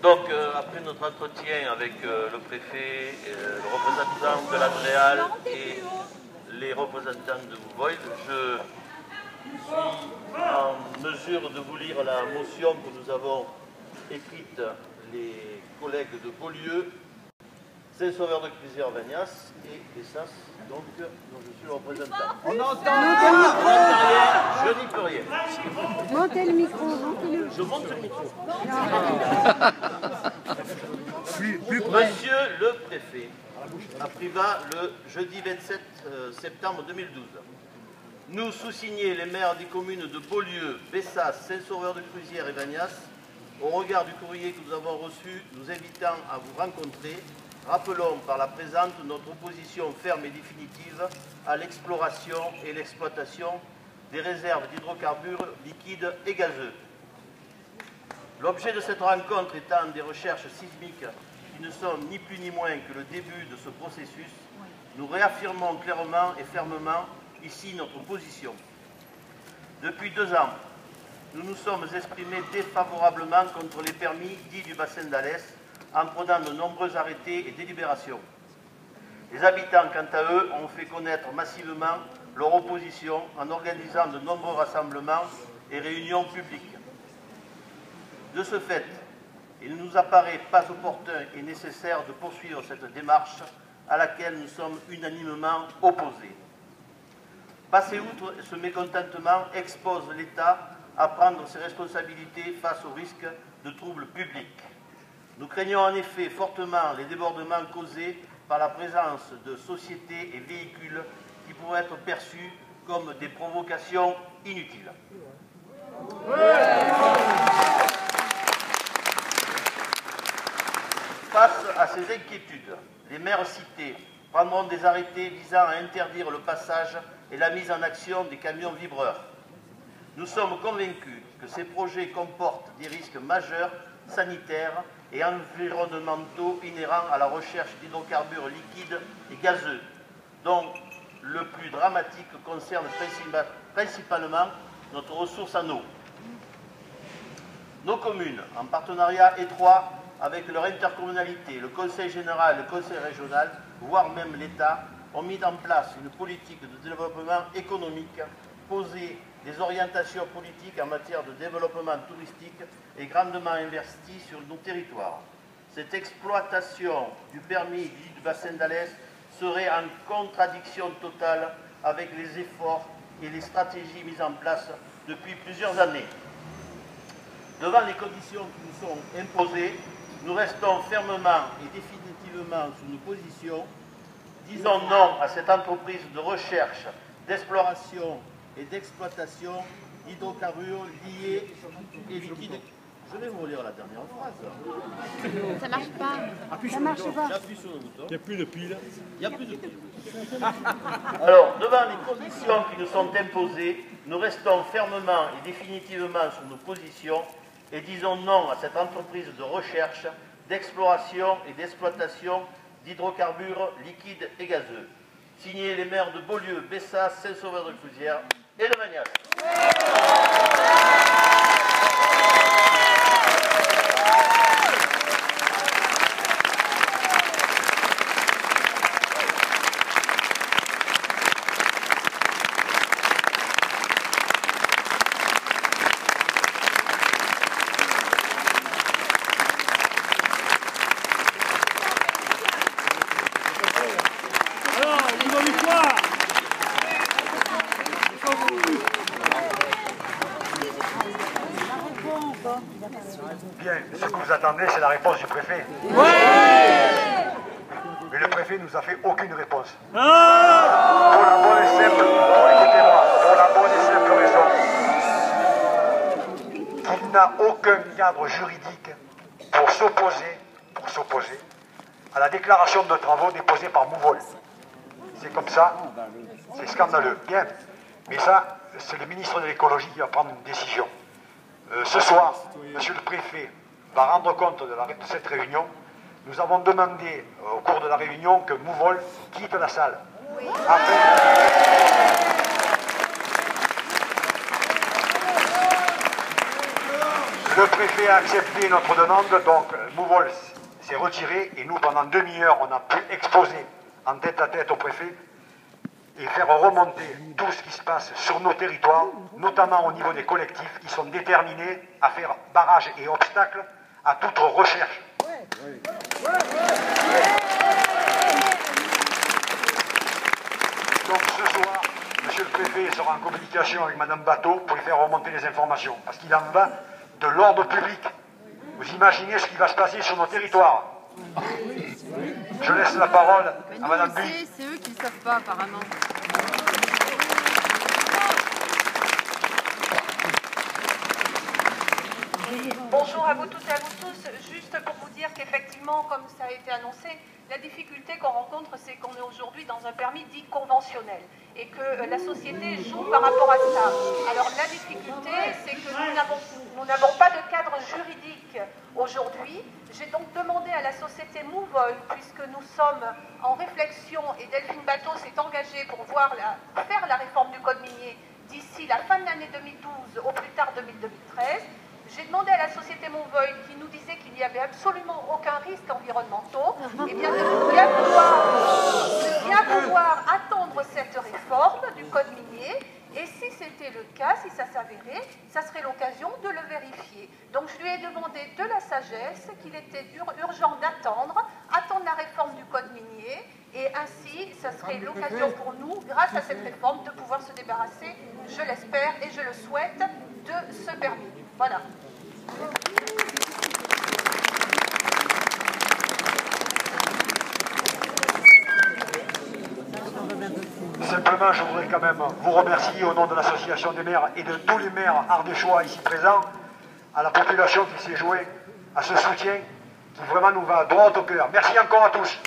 Donc, après notre entretien avec le préfet, le représentant de l'Adréal et les représentants de Mouvoil, je suis en mesure de vous lire la motion que nous avons écrite les collègues de Beaulieu, Saint-Sauveur de Cuisière-Vagnas et Bessas, donc dont je suis le représentant. On entend. Je n'y peux rien. Montez le micro, montez-le. Je monte le micro. Monsieur le préfet, à Privas le jeudi 27 septembre 2012. Nous sous-signés les maires des communes de Beaulieu, Bessas, Saint-Sauveur de Cuisière et Vagnas, au regard du courrier que nous avons reçu, nous invitant à vous rencontrer, rappelons par la présente notre opposition ferme et définitive à l'exploration et l'exploitation des réserves d'hydrocarbures liquides et gazeux. L'objet de cette rencontre étant des recherches sismiques qui ne sont ni plus ni moins que le début de ce processus, nous réaffirmons clairement et fermement ici notre position. Depuis 2 ans, nous nous sommes exprimés défavorablement contre les permis dits du bassin d'Alès, en prenant de nombreux arrêtés et délibérations. Les habitants, quant à eux, ont fait connaître massivement leur opposition en organisant de nombreux rassemblements et réunions publiques. De ce fait, il ne nous apparaît pas opportun et nécessaire de poursuivre cette démarche à laquelle nous sommes unanimement opposés. Passer outre ce mécontentement expose l'État à prendre ses responsabilités face au risque de troubles publics. Nous craignons en effet fortement les débordements causés par la présence de sociétés et véhicules qui pourraient être perçus comme des provocations inutiles. Face à ces inquiétudes, les maires cités prendront des arrêtés visant à interdire le passage et la mise en action des camions vibreurs. Nous sommes convaincus que ces projets comportent des risques majeurs sanitaires et environnementaux inhérents à la recherche d'hydrocarbures liquides et gazeux, dont le plus dramatique concerne principalement notre ressource en eau. Nos communes, en partenariat étroit avec leur intercommunalité, le Conseil général et le Conseil régional, voire même l'État, ont mis en place une politique de développement économique, posé des orientations politiques en matière de développement touristique et grandement investies sur nos territoires. Cette exploitation du permis dit du bassin d'Alès serait en contradiction totale avec les efforts et les stratégies mises en place depuis plusieurs années. Devant les conditions qui nous sont imposées, nous restons fermement et définitivement sur nos positions. Disons non à cette entreprise de recherche, d'exploration et d'exploitation d'hydrocarbures liés et liquides. Je vais vous relire la dernière phrase. Ça marche pas. Ça marche pas. J'appuie sur le bouton. Il n'y a plus de pile. Il n'y a plus de pile. Alors, devant les conditions qui nous sont imposées, nous restons fermement et définitivement sur nos positions et disons non à cette entreprise de recherche, d'exploration et d'exploitation d'hydrocarbures liquides et gazeux. Signé les maires de Beaulieu, Bessas, Saint-Sauveur de Cuisière et de Vagnas. Bien, ce que vous attendez, c'est la réponse du préfet. Mais le préfet nous a fait aucune réponse. Pour la bonne et simple, écoutez-moi, pour la bonne et simple raison qu'il n'a aucun cadre juridique pour s'opposer à la déclaration de travaux déposée par Mouvoil. C'est comme ça, c'est scandaleux. Bien, mais ça, c'est le ministre de l'écologie qui va prendre une décision. Ce soir, monsieur le préfet va rendre compte de cette réunion nous avons demandé au cours de la réunion que Mouvol quitte la salle. Oui. Le préfet a accepté notre demande, donc Mouvol s'est retiré et nous, pendant demi-heure, on a pu exposer en tête à tête au préfet et faire remonter tout ce qui se passe sur nos territoires, notamment au niveau des collectifs qui sont déterminés à faire barrage et obstacle à toute recherche. Donc ce soir, monsieur le préfet sera en communication avec madame Bateau pour lui faire remonter les informations, parce qu'il en va de l'ordre public. Vous imaginez ce qui va se passer sur nos territoires. Je laisse la parole à madame Buy. C'est eux qui ne savent pas apparemment. Bonjour à vous toutes et à vous tous. Juste pour vous dire qu'effectivement, comme ça a été annoncé, la difficulté qu'on rencontre, c'est qu'on est aujourd'hui dans un permis dit conventionnel et que la société joue par rapport à ça. Alors la difficulté, c'est que nous n'avons pas de cadre juridique aujourd'hui. J'ai donc demandé à la société Mouvol, puisque nous sommes en réflexion et Delphine Bateau s'est engagée pour faire la réforme du code minier d'ici la fin de l'année 2012, au plus tard 2013. J'ai demandé à la société Mouvol, qui nous disait qu'il n'y avait absolument aucun risque environnemental, eh bien de bien vouloir attendre cette réforme du code minier. Et si c'était le cas, si ça s'avérait, ça serait l'occasion de le vérifier. Donc je lui ai demandé de la sagesse qu'il était urgent attendre la réforme du code minier, et ainsi, ça serait l'occasion pour nous, grâce à cette réforme, de pouvoir se débarrasser, je l'espère et je le souhaite, de ce permis. Voilà. Simplement, je voudrais quand même vous remercier au nom de l'association des maires et de tous les maires ardéchois ici présents, à la population qui s'est jouée, à ce soutien qui vraiment nous va droit au cœur. Merci encore à tous.